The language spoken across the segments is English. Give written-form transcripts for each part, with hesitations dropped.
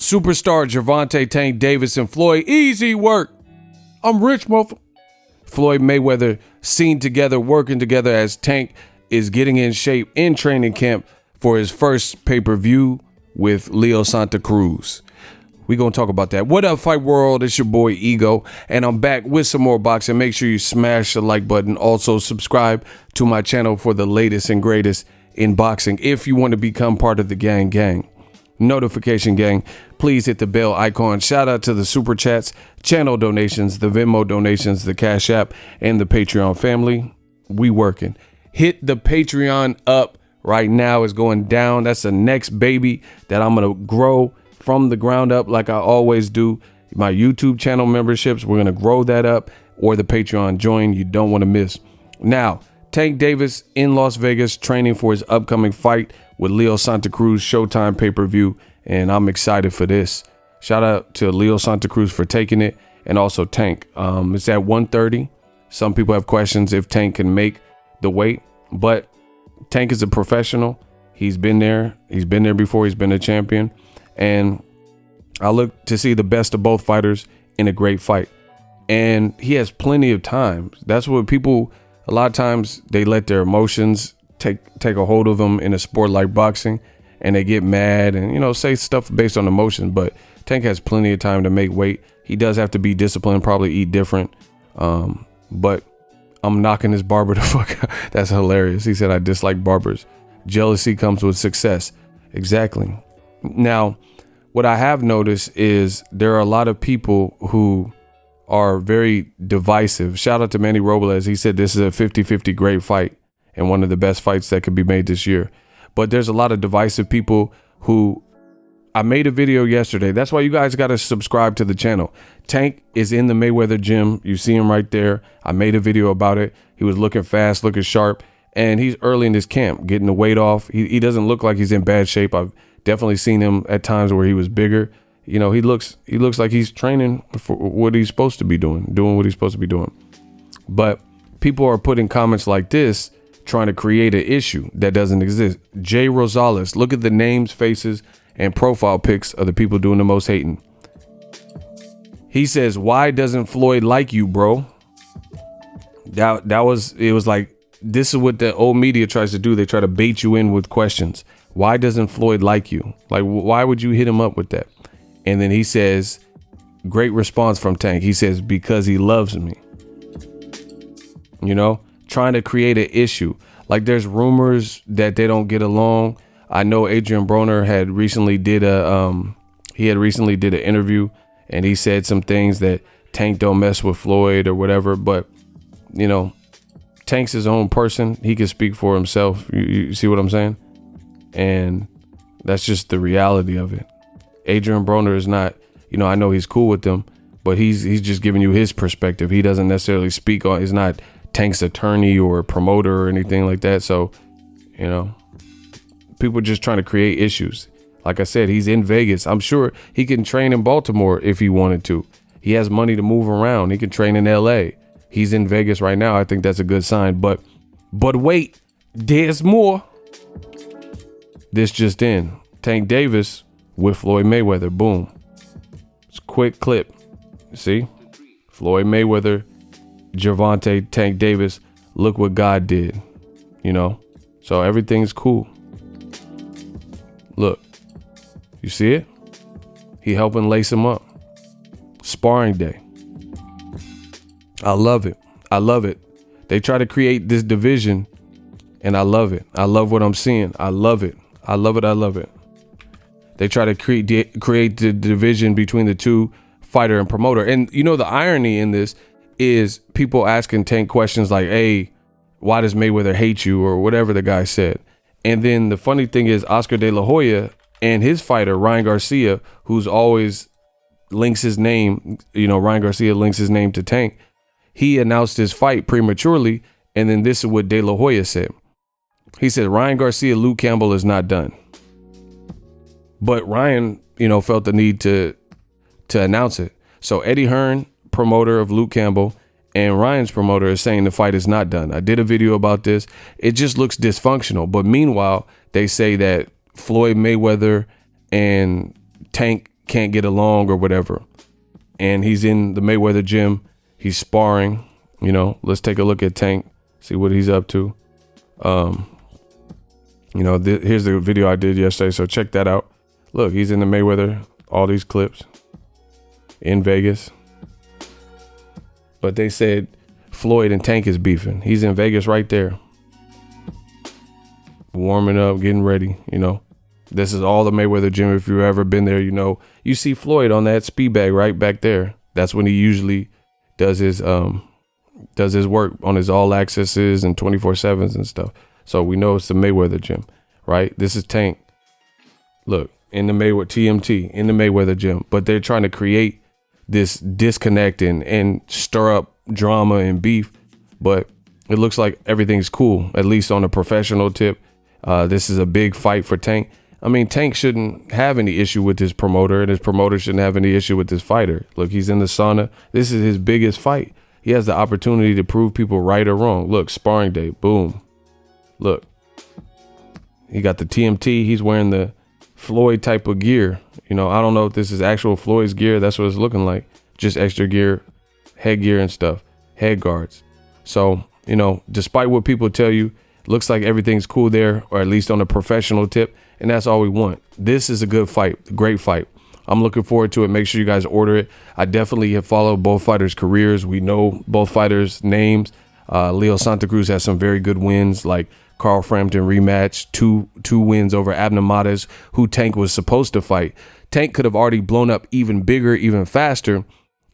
Superstar Gervonta Tank Davis and Floyd, easy work. I'm rich, motherfucker. Floyd Mayweather seen together, working together as Tank is getting in shape in training camp for his first pay-per-view with Leo Santa Cruz. We're going to talk about that. What up, Fight World? It's your boy Ego, and I'm back with some more boxing. Make sure you smash the like button. Also, subscribe to my channel for the latest and greatest in boxing. If you want to become part of the gang, notification gang, please hit the bell icon. Shout out to the super chats, channel donations, the Venmo donations, the Cash App, and the Patreon family. We working. Hit the Patreon up right now. It's going down. That's the next baby that I'm going to grow from the ground up like I always do. My YouTube channel memberships, we're going to grow that up, or the Patreon join. You don't want to miss. Now, Tank Davis in Las Vegas training for his upcoming fight with Leo Santa Cruz Showtime pay-per-view, and I'm excited for this. Shout out to Leo Santa Cruz for taking it, and also Tank. It's at 130. Some people have questions if Tank can make the weight, but Tank is a professional. He's been there. He's been there before. He's been a champion, and I look to see the best of both fighters in a great fight, and he has plenty of time. That's what people, a lot of times they let their emotions take a hold of them in a sport like boxing, and they get mad and, you know, say stuff based on emotion. But Tank has plenty of time to make weight. He does have to be disciplined, probably eat different. But I'm knocking this barber the fuck out. That's hilarious. He said, I dislike barbers. Jealousy comes with success. Exactly. Now, what I have noticed is there are a lot of people who are very divisive. Shout out to Manny Robles. He said this is a 50-50 great fight and one of the best fights that could be made this year. But there's a lot of divisive people who, I made a video yesterday. That's why you guys got to subscribe to the channel. Tank is in the Mayweather Gym. You see him right there. I made a video about it. He was looking fast, looking sharp, and he's early in his camp, getting the weight off. He doesn't look like he's in bad shape. I've definitely seen him at times where he was bigger. You know, he looks like he's training for what he's supposed to be doing what he's supposed to be doing. But people are putting comments like this, trying to create an issue that doesn't exist. Jay Rosales, look at the names, faces, and profile pics of the people doing the most hating. He says, why doesn't Floyd like you, bro? It was like, this is what the old media tries to do. They try to bait you in with questions. Why doesn't Floyd like you? Like, why would you hit him up with that? And then he says, great response from Tank. He says, because he loves me. You know, trying to create an issue. Like, there's rumors that they don't get along. I know Adrian Broner had recently did an interview, and he said some things that Tank don't mess with Floyd or whatever. But, you know, Tank's his own person. He can speak for himself. You see what I'm saying? And that's just the reality of it. Adrian Broner is not, you know, I know he's cool with them, but he's just giving you his perspective. He doesn't necessarily speak on, he's not Tank's attorney or promoter or anything like that. So, you know, people are just trying to create issues. Like I said, he's in Vegas. I'm sure he can train in Baltimore if he wanted to. He has money to move around. He can train in LA. He's in Vegas right now. I think that's a good sign. But wait, there's more. This just in. Tank Davis with Floyd Mayweather. Boom. It's a quick clip. See? Floyd Mayweather, Gervonta, Tank Davis. Look what God did. You know? So everything's cool. Look. You see it? He helping lace him up. Sparring day. I love it. I love it. They try to create this division, and I love it. I love what I'm seeing. I love it. I love it. I love it. They try to create the division between the two, fighter and promoter. And you know, the irony in this is people asking Tank questions like, hey, why does Mayweather hate you, or whatever the guy said. And then the funny thing is Oscar De La Hoya and his fighter, Ryan Garcia, who's always links his name, you know, Ryan Garcia links his name to Tank. He announced his fight prematurely, and then this is what De La Hoya said. He said, Ryan Garcia, Luke Campbell is not done. But Ryan, you know, felt the need to announce it. So Eddie Hearn, promoter of Luke Campbell, and Ryan's promoter is saying the fight is not done. I did a video about this. It just looks dysfunctional. But meanwhile, they say that Floyd Mayweather and Tank can't get along or whatever. And he's in the Mayweather gym. He's sparring. You know, let's take a look at Tank, see what he's up to. You know, here's the video I did yesterday, so check that out. Look, he's in the Mayweather, all these clips in Vegas. But they said Floyd and Tank is beefing. He's in Vegas right there, warming up, getting ready, you know. This is all the Mayweather gym. If you've ever been there, you know, you see Floyd on that speed bag right back there. That's when he usually does his work on his all accesses and 24/7s and stuff. So we know it's the Mayweather gym, right? This is Tank. Look, in the Mayweather TMT, in the Mayweather gym, but they're trying to create this disconnect and stir up drama and beef. But it looks like everything's cool, at least on a professional tip. This is a big fight for Tank. I mean, Tank shouldn't have any issue with his promoter, and his promoter shouldn't have any issue with his fighter. Look, he's in the sauna. This is his biggest fight. He has the opportunity to prove people right or wrong. Look, sparring day, boom. Look, he got the TMT. He's wearing the Floyd type of gear. You know, I don't know if this is actual Floyd's gear. That's what it's looking like. Just extra gear, headgear and stuff, head guards. So, you know, despite what people tell you, looks like everything's cool there, or at least on a professional tip. And that's all we want. This is a good fight, great fight. I'm looking forward to it. Make sure you guys order it. I definitely have followed both fighters' careers. We know both fighters' names. Leo Santa Cruz has some very good wins, like Carl Frampton rematch, two wins over Abner Mares, who Tank was supposed to fight. Tank could have already blown up even bigger, even faster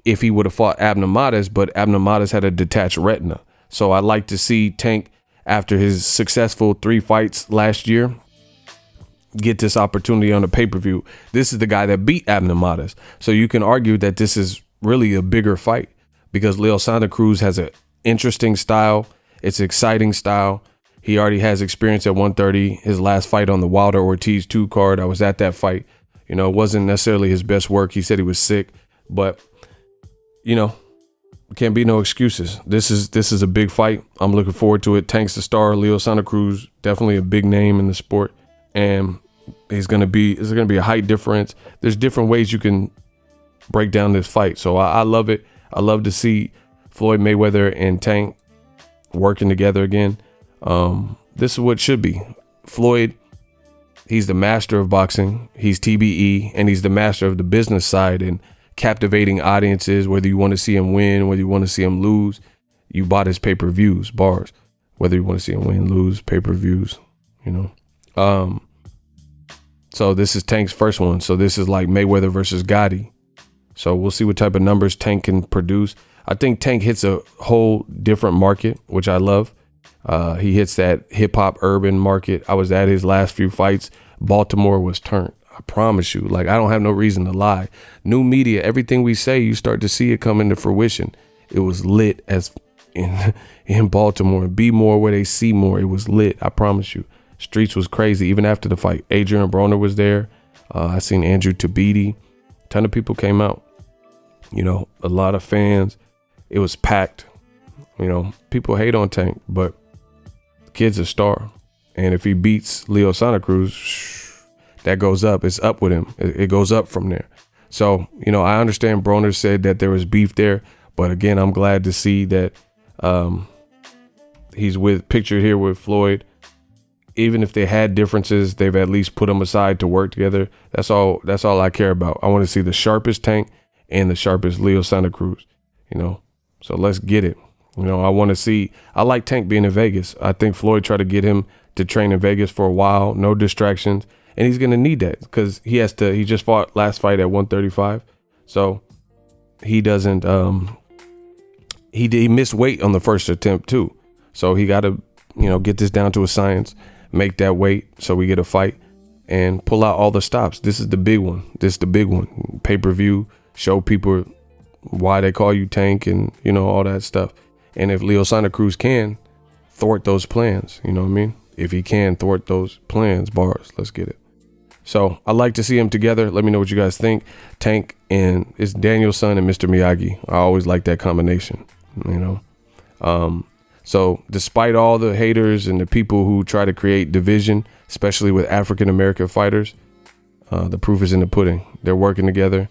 if he would have fought Abner Mares, but Abner Mares had a detached retina. So I like to see Tank, after his successful 3 fights last year, get this opportunity on a pay-per-view. This is the guy that beat Abner Mares. So you can argue that this is really a bigger fight because Leo Santa Cruz has an interesting style. It's an exciting style. He already has experience at 130. His last fight on the Wilder Ortiz 2 card, I was at that fight. You know, it wasn't necessarily his best work. He said he was sick, but you know, can't be no excuses. This is a big fight. I'm looking forward to it. Tank's the star. Leo Santa Cruz, definitely a big name in the sport, and there's gonna be a height difference. There's different ways you can break down this fight. So I love it. I love to see Floyd Mayweather and Tank working together again. This is what it should be. Floyd, he's the master of boxing. He's TBE, and he's the master of the business side and captivating audiences. Whether you want to see him win, whether you want to see him lose, you bought his pay-per-views, bars. Whether you want to see him win, lose, pay-per-views, you know. So this is Tank's first one. So this is like Mayweather versus Gotti. So we'll see what type of numbers Tank can produce. I think Tank hits a whole different market, which I love. He hits that hip hop urban market. I was at his last few fights. Baltimore was turned. I promise you. Like, I don't have no reason to lie. New media, everything we say, you start to see it come into fruition. It was lit as in Baltimore. Be more where they see more. It was lit. I promise you. Streets was crazy. Even after the fight, Adrian Broner was there. I seen Andrew TUBEBUDDY. Ton of people came out. You know, a lot of fans. It was packed. You know, people hate on Tank, but the kid's a star. And if he beats Leo Santa Cruz, that goes up. It's up with him. It goes up from there. So, you know, I understand Broner said that there was beef there, but again, I'm glad to see that he's pictured here with Floyd. Even if they had differences, they've at least put them aside to work together. That's all I care about. I want to see the sharpest Tank and the sharpest Leo Santa Cruz, you know. So let's get it. You know, I like Tank being in Vegas. I think Floyd tried to get him to train in Vegas for a while, no distractions. And he's going to need that because he just fought last fight at 135. So he doesn't, he missed weight on the first attempt too. So he got to, you know, get this down to a science, make that weight so we get a fight and pull out all the stops. This is the big one. This is the big one. Pay-per-view, show people why they call you Tank and, you know, all that stuff. And if Leo Santa Cruz can thwart those plans, you know what I mean? If he can thwart those plans, bars, let's get it. So I like to see them together. Let me know what you guys think. Tank and it's Daniel-san and Mr. Miyagi. I always like that combination, you know. So despite all the haters and the people who try to create division, especially with African-American fighters, The proof is in the pudding. They're working together.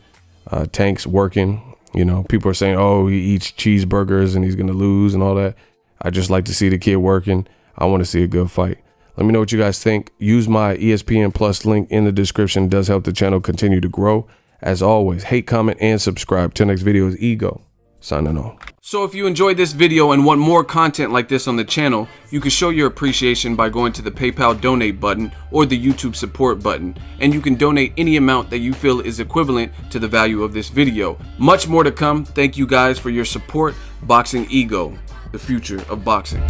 Tank's working. You know, people are saying, oh, he eats cheeseburgers and he's going to lose and all that. I just like to see the kid working. I want to see a good fight. Let me know what you guys think. Use my ESPN Plus link in the description. It does help the channel continue to grow. As always, hate, comment, and subscribe. Till next video is Ego, signing off. So if you enjoyed this video and want more content like this on the channel, you can show your appreciation by going to the PayPal donate button or the YouTube support button, and you can donate any amount that you feel is equivalent to the value of this video. Much more to come. Thank you guys for your support. Boxingego, the future of boxing.